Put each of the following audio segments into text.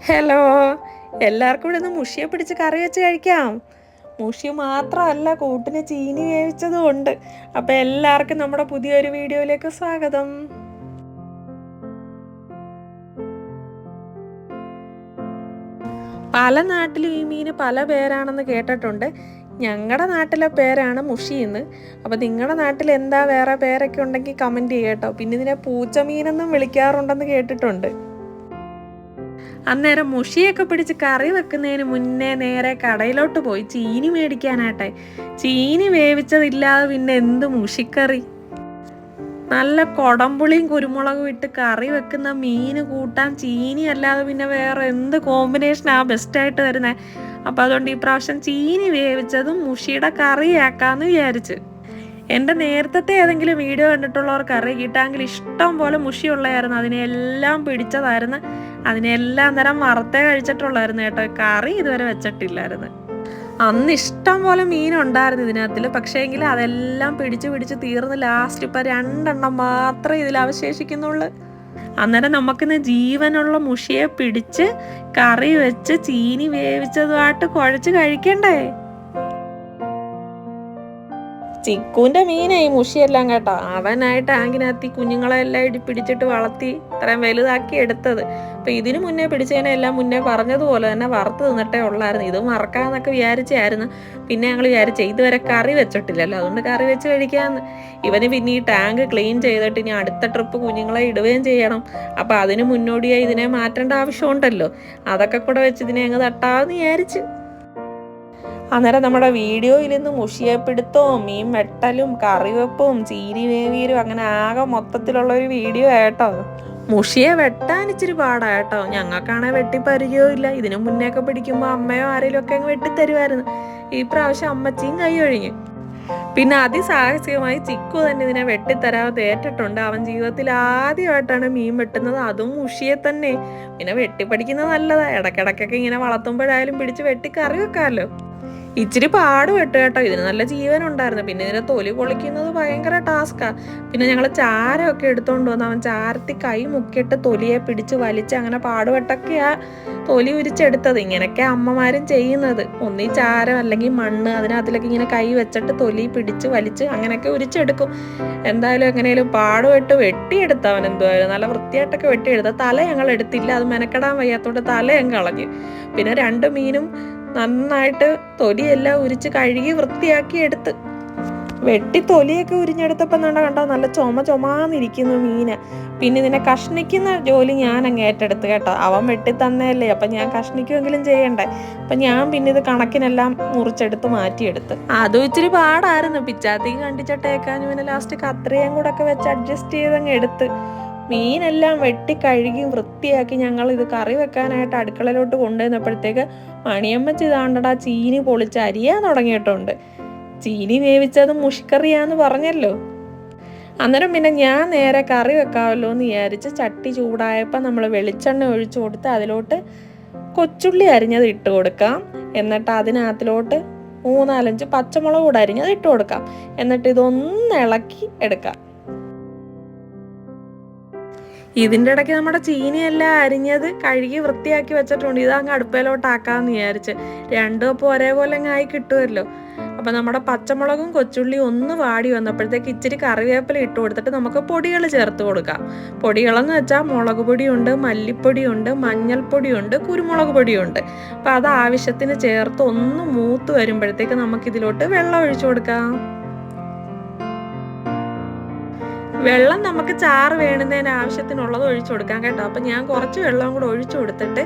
Hello, എല്ലാവർക്കും ഇവിടെ നിന്ന് മുഷിയെ പിടിച്ച് കറി വെച്ച് കഴിക്കാം. മുഷി മാത്രമല്ല, കൂട്ടിന് ചീനി വേവിച്ചതും ഉണ്ട്. അപ്പം എല്ലാവർക്കും നമ്മുടെ പുതിയൊരു വീഡിയോയിലേക്ക് സ്വാഗതം. പല നാട്ടിലും ഈ മീന് പല പേരാണെന്ന് കേട്ടിട്ടുണ്ട്. ഞങ്ങളുടെ നാട്ടിലെ പേരാണ് മുഷിയെന്ന്. അപ്പം നിങ്ങളുടെ നാട്ടിൽ എന്താ വേറെ പേരൊക്കെ ഉണ്ടെങ്കിൽ കമൻറ്റ് ചെയ്യട്ടോ. പിന്നെ ഇതിനെ പൂച്ചമീനെന്നും വിളിക്കാറുണ്ടെന്ന് കേട്ടിട്ടുണ്ട്. അന്നേരം മുഷിയൊക്കെ പിടിച്ച് കറി വെക്കുന്നതിന് മുന്നേ നേരെ കടയിലോട്ട് പോയി ചീനി മേടിക്കാനാട്ടെ. ചീനി വേവിച്ചതില്ലാതെ പിന്നെ എന്ത് മുഷിക്കറി. നല്ല കൊടംപുളിയും കുരുമുളകും ഇട്ട് കറി വെക്കുന്ന മീൻ കൂട്ടാൻ ചീനി അല്ലാതെ പിന്നെ വേറെ എന്ത് കോമ്പിനേഷനാ ബെസ്റ്റായിട്ട് വരുന്നത്. അപ്പം അതുകൊണ്ട് ഈ പ്രാവശ്യം ചീനി വേവിച്ചതും മുഷിയുടെ കറിയാക്കാമെന്ന് വിചാരിച്ച്. എൻ്റെ നേരത്തെ ഏതെങ്കിലും വീഡിയോ കണ്ടിട്ടുള്ളവർക്ക് അറിയിട്ടാങ്കിൽ ഇഷ്ടം പോലെ മുഷിയുള്ളതായിരുന്നു. അതിനെല്ലാം പിടിച്ചതായിരുന്നു. അതിനെല്ലാം തരം വറുത്തേ കഴിച്ചിട്ടുള്ളായിരുന്നു കേട്ടോ. കറി ഇതുവരെ വെച്ചിട്ടില്ലായിരുന്നു. അന്ന് ഇഷ്ടം പോലെ മീനുണ്ടായിരുന്നു ഇതിനകത്തിൽ. പക്ഷേ എങ്കിൽ അതെല്ലാം പിടിച്ച് തീർന്ന് ലാസ്റ്റ് ഇപ്പം 2 എണ്ണം മാത്രമേ ഇതിൽ അവശേഷിക്കുന്നുള്ളൂ. അന്നേരം നമുക്കിന്ന് ജീവനുള്ള മുഷിയെ പിടിച്ച് കറി വെച്ച് ചീനി വേവിച്ചതുമായിട്ട് കുഴച്ച് കഴിക്കണ്ടേ. ചിക്കുവിൻ്റെ മീനാ ഈ മുഷിയെല്ലാം കേട്ടോ. അവനായിട്ട് ടാങ്കിനകത്ത് കുഞ്ഞുങ്ങളെല്ലാം പിടിച്ചിട്ട് വളർത്തി ഇത്രയും വലുതാക്കി എടുത്തത്. അപ്പം ഇതിന് മുന്നേ പിടിച്ചതിനെല്ലാം മുന്നേ പറഞ്ഞതുപോലെ തന്നെ വറുത്ത് തിന്നിട്ടേ ഉള്ളായിരുന്നു. ഇത് മറക്കാമെന്നൊക്കെ വിചാരിച്ചായിരുന്നു. പിന്നെ ഞങ്ങൾ വിചാരിച്ചേ ഇതുവരെ കറി വെച്ചിട്ടില്ലല്ലോ, അതുകൊണ്ട് കറി വെച്ച് കഴിക്കാമെന്ന്. ഇവന് പിന്നെ ഈ ടാങ്ക് ക്ലീൻ ചെയ്തിട്ട് ഇനി അടുത്ത ട്രിപ്പ് കുഞ്ഞുങ്ങളെ ഇടുകയും ചെയ്യണം. അപ്പം അതിന് മുന്നോടിയായി ഇതിനെ മാറ്റേണ്ട ആവശ്യമുണ്ടല്ലോ. അതൊക്കെ കൂടെ വെച്ച് ഇതിനെ അങ്ങ് തട്ടാമെന്ന് വിചാരിച്ച്. അന്നേരം നമ്മുടെ വീഡിയോയിൽ നിന്ന് മുഷിയെ പിടുത്തവും മീൻ വെട്ടലും കറിവെപ്പും ചീനി വേവിയലും അങ്ങനെ ആകെ മൊത്തത്തിലുള്ളൊരു വീഡിയോ ആയിട്ടോ. മുഷിയെ വെട്ടാൻ ഇച്ചിരി പാടായിട്ടോ. ഞങ്ങൾക്കാണെ വെട്ടി പരിചയവും ഇല്ല. ഇതിനു മുന്നേയൊക്കെ പിടിക്കുമ്പോൾ അമ്മയോ ആരെങ്കിലും ഒക്കെ അങ്ങ് വെട്ടിത്തരുമായിരുന്നു. ഈ പ്രാവശ്യം അമ്മച്ചിയും കൈ ഒഴിഞ്ഞു. പിന്നെ അതിസാഹസികമായി ചിക്കു തന്നെ ഇതിനെ വെട്ടിത്തരാതെ ഏറ്റിട്ടുണ്ട്. അവൻ ജീവിതത്തിൽ ആദ്യമായിട്ടാണ് മീൻ വെട്ടുന്നത്, അതും മുഷിയെ തന്നെ. പിന്നെ വെട്ടിപ്പടിക്കുന്നത് നല്ലതാ. ഇടയ്ക്കിടയ്ക്കൊക്കെ ഇങ്ങനെ വളർത്തുമ്പോഴായാലും പിടിച്ച് വെട്ടി കറി വെക്കാമല്ലോ. ഇച്ചിരി പാട് വെട്ടു കേട്ടോ. ഇതിന് നല്ല ജീവൻ ഉണ്ടായിരുന്നു. പിന്നെ ഇതിനെ തൊലി പൊളിക്കുന്നത് ഭയങ്കര ടാസ്കാ. പിന്നെ ഞങ്ങൾ ചാരമൊക്കെ എടുത്തോണ്ട് വന്ന് അവൻ ചാരത്തിൽ കൈ മുക്കിയിട്ട് തൊലിയെ പിടിച്ച് വലിച്ച് അങ്ങനെ പാടുപെട്ടൊക്കെയാ തൊലി ഉരിച്ചെടുത്തത്. ഇങ്ങനെയൊക്കെ അമ്മമാരും ചെയ്യുന്നത്. ഒന്നീ ചാരം അല്ലെങ്കിൽ മണ്ണ് അതിനകത്തിലൊക്കെ ഇങ്ങനെ കൈ വെച്ചിട്ട് തൊലി പിടിച്ച് വലിച്ച് അങ്ങനെയൊക്കെ ഉരിച്ചെടുക്കും. എന്തായാലും എങ്ങനെയാലും പാടുപെട്ട് വെട്ടിയെടുത്തവൻ. എന്തുവായാലും നല്ല വൃത്തിയായിട്ടൊക്കെ വെട്ടിയെടുത്ത. തല ഞങ്ങൾ എടുത്തില്ല, അത് മെനക്കെടാൻ വയ്യാത്തോണ്ട് തല ഞങ്ങൾ കളഞ്ഞു. പിന്നെ 2 മീനും നന്നായിട്ട് തൊലിയെല്ലാം ഉരിച്ച് കഴുകി വൃത്തിയാക്കി എടുത്ത് വെട്ടി തൊലിയൊക്കെ ഉരിഞ്ഞെടുത്തപ്പോൾ കണ്ടോ നല്ല ചുമന്നിരിക്കുന്നു മീന്. പിന്നെ ഇതിനെ കഷ്ണിക്കുന്ന ജോലി ഞാൻ അങ്ങ് ഏറ്റെടുത്ത് കേട്ടോ. അവൻ വെട്ടി തന്നേല്ലേ, അപ്പം ഞാൻ കഷ്ണിക്കുമെങ്കിലും ചെയ്യണ്ടേ. അപ്പം ഞാൻ പിന്നെ ഇത് കണക്കിനെല്ലാം മുറിച്ചെടുത്ത് മാറ്റിയെടുത്ത്. അതും ഇച്ചിരി പാടായിരുന്നു. പിച്ചാത്തിയും കണ്ടിച്ചട്ടേക്കാനും പിന്നെ ലാസ്റ്റ് കത്രിയും കൂടെ ഒക്കെ വെച്ച് അഡ്ജസ്റ്റ് ചെയ്തങ്ങ് എടുത്ത് മീനെല്ലാം വെട്ടി കഴുകി വൃത്തിയാക്കി ഞങ്ങൾ ഇത് കറി വെക്കാനായിട്ട് അടുക്കളയിലോട്ട് കൊണ്ടുവന്നപ്പോഴത്തേക്ക് മണിയമ്മച്ചി ഇതാണ്ടടാ ചീനി പൊളിച്ച് അരിയാൻ തുടങ്ങിയിട്ടുണ്ട്. ചീനി വേവിച്ചതും മുഷിക്കറിയാന്ന് പറഞ്ഞല്ലോ. അന്നേരം പിന്നെ ഞാൻ നേരെ കറി വെക്കാമല്ലോ എന്ന് വിചാരിച്ച് ചട്ടി ചൂടായപ്പോൾ നമ്മൾ വെളിച്ചെണ്ണ ഒഴിച്ചു കൊടുത്ത് അതിലോട്ട് കൊച്ചുള്ളി അരിഞ്ഞത് ഇട്ട് കൊടുക്കാം. എന്നിട്ട് അതിനകത്തിലോട്ട് 3-4 പച്ചമുളക് കൂടെ അരിഞ്ഞത് ഇട്ട് കൊടുക്കാം. എന്നിട്ട് ഇതൊന്ന് ഇളക്കി എടുക്കാം. ഇതിൻ്റെ ഇടയ്ക്ക് നമ്മുടെ ചീനിയെല്ലാം അരിഞ്ഞത് കഴുകി വൃത്തിയാക്കി വെച്ചിട്ടുണ്ട്. ഇതങ്ങ് അടുപ്പയിലോട്ടാക്കാമെന്ന് വിചാരിച്ച്. 2 അപ്പോൾ ഒരേപോലെ അങ്ങ് ആയി കിട്ടുമല്ലോ. അപ്പം നമ്മുടെ പച്ചമുളകും കൊച്ചുള്ളി ഒന്ന് വാടി വന്നപ്പോഴത്തേക്ക് ഇച്ചിരി കറിവേപ്പില ഇട്ട് കൊടുത്തിട്ട് നമുക്ക് പൊടികൾ ചേർത്ത് കൊടുക്കാം. പൊടികളെന്ന് വെച്ചാൽ മുളക് പൊടിയുണ്ട്, മല്ലിപ്പൊടിയുണ്ട്, മഞ്ഞൾപ്പൊടിയുണ്ട്, കുരുമുളക് പൊടിയുണ്ട്. അപ്പം അത് ആവശ്യത്തിന് ചേർത്ത് ഒന്ന് മൂത്ത് വരുമ്പോഴത്തേക്ക് നമുക്കിതിലോട്ട് വെള്ളം ഒഴിച്ചു കൊടുക്കാം. വെള്ളം നമുക്ക് ചാറ് വേണ്ടുന്നതിന് ആവശ്യത്തിനുള്ളത് ഒഴിച്ചു കൊടുക്കാം കേട്ടോ. അപ്പം ഞാൻ കുറച്ച് വെള്ളം കൂടെ ഒഴിച്ചു കൊടുത്തിട്ട്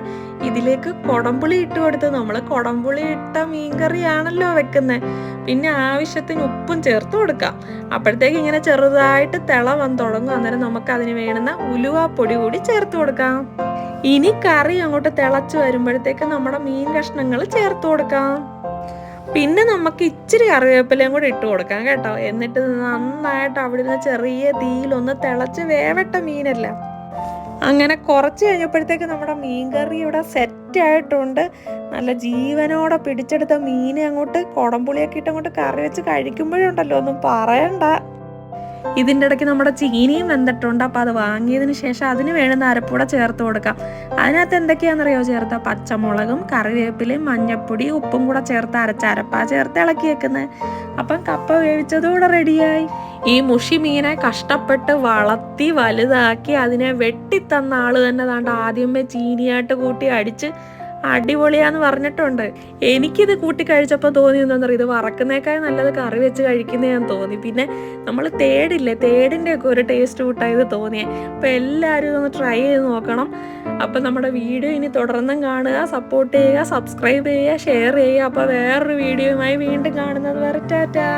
ഇതിലേക്ക് കൊടംപുളി ഇട്ട് കൊടുത്ത്. നമ്മൾ കൊടംപുളി ഇട്ട മീൻകറിയാണല്ലോ വെക്കുന്നത്. പിന്നെ ആവശ്യത്തിന് ഉപ്പും ചേർത്ത് കൊടുക്കാം. അപ്പോഴത്തേക്ക് ഇങ്ങനെ ചെറുതായിട്ട് തിള വന്ന് തുടങ്ങും. അന്നേരം നമുക്ക് അതിന് വേണ്ടുന്ന ഉലുവാപ്പൊടി കൂടി ചേർത്ത് കൊടുക്കാം. ഇനി കറി അങ്ങോട്ട് തിളച്ച് വരുമ്പോഴത്തേക്ക് നമ്മുടെ മീൻ കഷ്ണങ്ങൾ ചേർത്ത് കൊടുക്കാം. പിന്നെ നമുക്ക് ഇച്ചിരി കറിവേപ്പിലയും കൂടി ഇട്ട് കൊടുക്കാം കേട്ടോ. എന്നിട്ട് നന്നായിട്ട് അവിടെ നിന്ന് ചെറിയ തീയിലൊന്ന് തിളച്ച് വേവട്ട മീനല്ല. അങ്ങനെ കുറച്ച് കഴിഞ്ഞപ്പോഴത്തേക്ക് നമ്മുടെ മീൻകറി ഇവിടെ സെറ്റായിട്ടുണ്ട്. നല്ല ജീവനോടെ പിടിച്ചെടുത്ത മീനെ അങ്ങോട്ട് കുടംപുളിയൊക്കെ ഇട്ട് അങ്ങോട്ട് കറി വെച്ച് കഴിക്കുമ്പോഴുണ്ടല്ലോ ഒന്നും പറയണ്ട. ഇതിൻ്റെ ഇടയ്ക്ക് നമ്മുടെ ചീനിയും വെന്തിട്ടുണ്ട്. അപ്പോൾ അത് വാങ്ങിയതിന് ശേഷം അതിന് വേണ്ടുന്ന അരപ്പൂടെ ചേർത്ത് കൊടുക്കാം. അതിനകത്ത് എന്തൊക്കെയാണെന്നറിയോ ചേർത്ത? പച്ചമുളകും കറിവേപ്പിലയും മഞ്ഞപ്പൊടി ഉപ്പും കൂടെ ചേർത്ത് അരച്ച അരപ്പാ ചേർത്ത് ഇളക്കി വെക്കുന്നത്. അപ്പം കപ്പ വേവിച്ചതൂടെ റെഡിയായി. ഈ മുഷി മീനെ കഷ്ടപ്പെട്ട് വളർത്തി വലുതാക്കി അതിനെ വെട്ടിത്തന്ന ആള് തന്നെ താണ്ട് ആദ്യമേ ചീനിയായിട്ട് കൂട്ടി അടിച്ച് അടിപൊളിയാന്ന് പറഞ്ഞിട്ടുണ്ട്. എനിക്കിത് കൂട്ടി കഴിച്ചപ്പോൾ തോന്നി എന്താണെന്നറിയാം, ഇത് വറക്കുന്നേക്കാൾ നല്ലത് കറി വെച്ച് കഴിക്കുന്നതാന്ന് തോന്നി. പിന്നെ നമ്മൾ തേടിൻ്റെ ഒക്കെ ഒരു ടേസ്റ്റ് കൂട്ടായത് തോന്നിയേ. അപ്പോൾ എല്ലാവരും ഒന്ന് ട്രൈ ചെയ്ത് നോക്കണം. അപ്പം നമ്മുടെ വീഡിയോ ഇനി തുടർന്നും കാണുക, സപ്പോർട്ട് ചെയ്യുക, സബ്സ്ക്രൈബ് ചെയ്യുക, ഷെയർ ചെയ്യുക. അപ്പോൾ വേറൊരു വീഡിയോയുമായി വീണ്ടും കാണുന്നത് വരെ ടാറ്റാ.